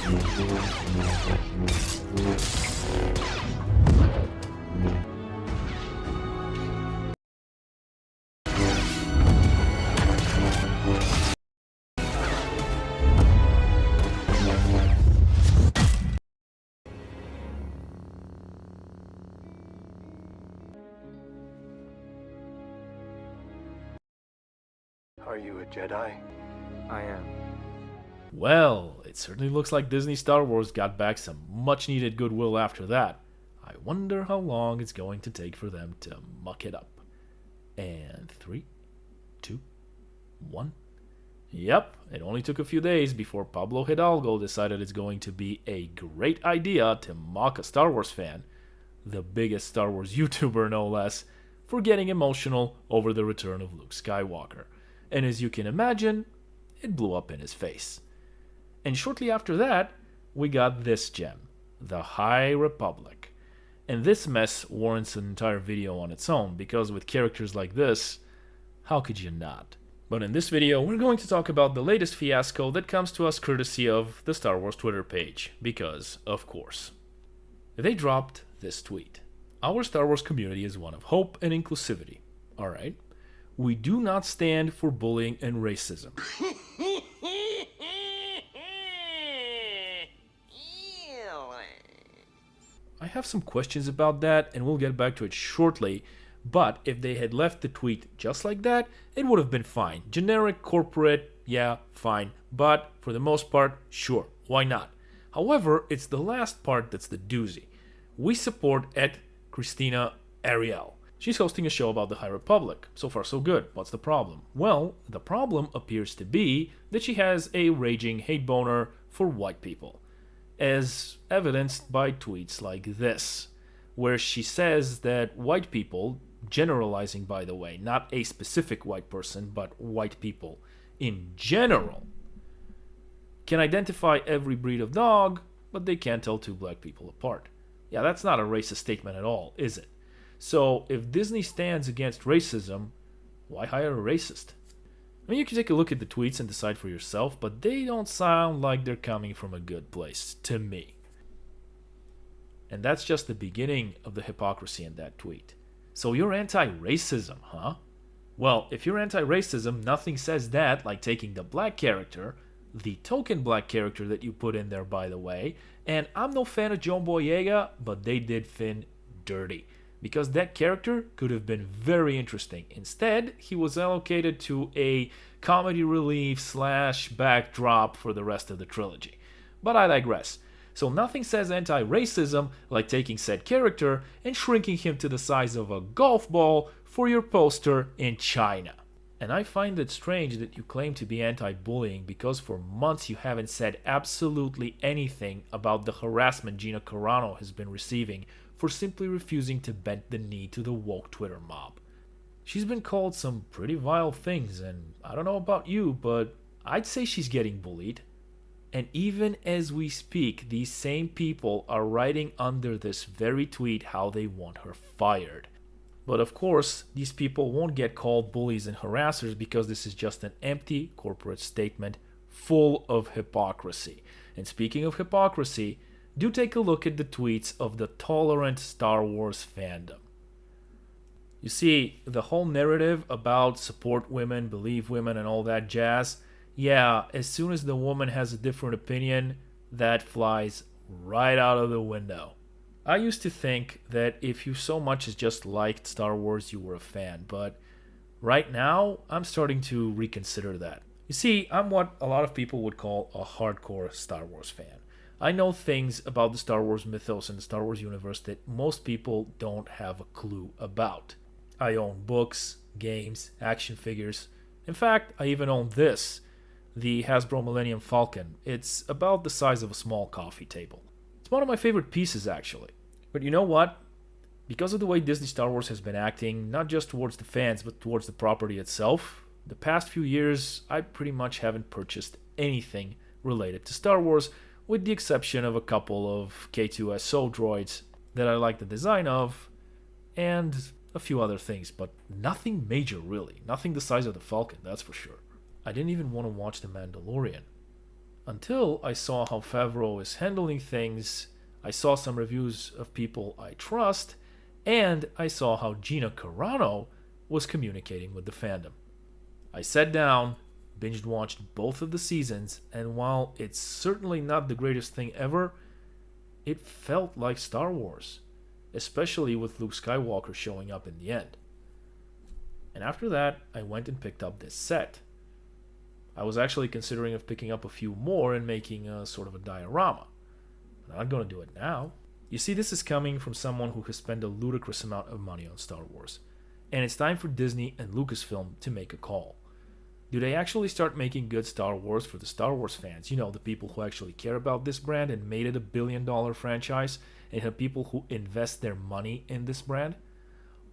Are you a Jedi? I am. Well, it certainly looks like Disney Star Wars got back some much needed goodwill after that. I wonder how long it's going to take for them to muck it up. And 3, 2, 1. Yep, it only took a few days before Pablo Hidalgo decided it's going to be a great idea to mock a Star Wars fan, the biggest Star Wars YouTuber no less, for getting emotional over the return of Luke Skywalker. And as you can imagine, it blew up in his face. And shortly after that, we got this gem, the High Republic. And this mess warrants an entire video on its own, because with characters like this, how could you not? But in this video, we're going to talk about the latest fiasco that comes to us courtesy of the Star Wars Twitter page, because, of course. They dropped this tweet. Our Star Wars community is one of hope and inclusivity. Alright. We do not stand for bullying and racism. I have some questions about that, and we'll get back to it shortly, but if they had left the tweet just like that, it would have been fine. Generic, corporate, yeah, fine. But for the most part, sure, why not? However, it's the last part that's the doozy. We support at Christina Ariel. She's hosting a show about the High Republic. So far so good. What's the problem? Well, the problem appears to be that she has a raging hate boner for white people, as evidenced by tweets like this, where she says that white people, generalizing by the way, not a specific white person, but white people in general, can identify every breed of dog, but they can't tell two black people apart. Yeah, that's not a racist statement at all, is it? So, if Disney stands against racism, why hire a racist? I mean, you can take a look at the tweets and decide for yourself, but they don't sound like they're coming from a good place, to me. And that's just the beginning of the hypocrisy in that tweet. So you're anti-racism, huh? Well, if you're anti-racism, nothing says that like taking the black character, the token black character that you put in there, by the way, and I'm no fan of John Boyega, but they did Finn dirty, because that character could have been very interesting. Instead, he was allocated to a comedy relief / backdrop for the rest of the trilogy. But I digress. So nothing says anti-racism like taking said character and shrinking him to the size of a golf ball for your poster in China. And I find it strange that you claim to be anti-bullying because for months you haven't said absolutely anything about the harassment Gina Carano has been receiving for simply refusing to bend the knee to the woke Twitter mob. She's been called some pretty vile things, and I don't know about you, but I'd say she's getting bullied. And even as we speak, these same people are writing under this very tweet how they want her fired. But of course, these people won't get called bullies and harassers because this is just an empty corporate statement full of hypocrisy. And speaking of hypocrisy, do take a look at the tweets of the tolerant Star Wars fandom. You see, the whole narrative about support women, believe women, and all that jazz, yeah, as soon as the woman has a different opinion, that flies right out of the window. I used to think that if you so much as just liked Star Wars, you were a fan, but right now, I'm starting to reconsider that. You see, I'm what a lot of people would call a hardcore Star Wars fan. I know things about the Star Wars mythos and the Star Wars universe that most people don't have a clue about. I own books, games, action figures. In fact, I even own this, the Hasbro Millennium Falcon. It's about the size of a small coffee table. It's one of my favorite pieces, actually. But you know what? Because of the way Disney Star Wars has been acting, not just towards the fans, but towards the property itself, the past few years, I pretty much haven't purchased anything related to Star Wars, with the exception of a couple of K2SO droids that I like the design of, and a few other things, but nothing major really. Nothing the size of the Falcon, that's for sure. I didn't even want to watch The Mandalorian. Until I saw how Favreau is handling things, I saw some reviews of people I trust, and I saw how Gina Carano was communicating with the fandom. I sat down, binge watched both of the seasons, and while it's certainly not the greatest thing ever, it felt like Star Wars, especially with Luke Skywalker showing up in the end. And after that, I went and picked up this set. I was actually considering of picking up a few more and making a sort of a diorama. But I'm not going to do it now. You see, this is coming from someone who has spent a ludicrous amount of money on Star Wars. And it's time for Disney and Lucasfilm to make a call. Do they actually start making good Star Wars for the Star Wars fans? You know, the people who actually care about this brand and made it a billion-dollar franchise, and have people who invest their money in this brand?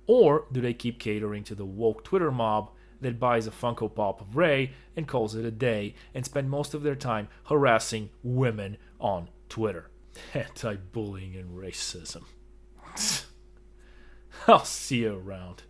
Or do they keep catering to the woke Twitter mob that buys a Funko Pop of Rey and calls it a day and spend most of their time harassing women on Twitter? Anti-bullying and racism. I'll see you around.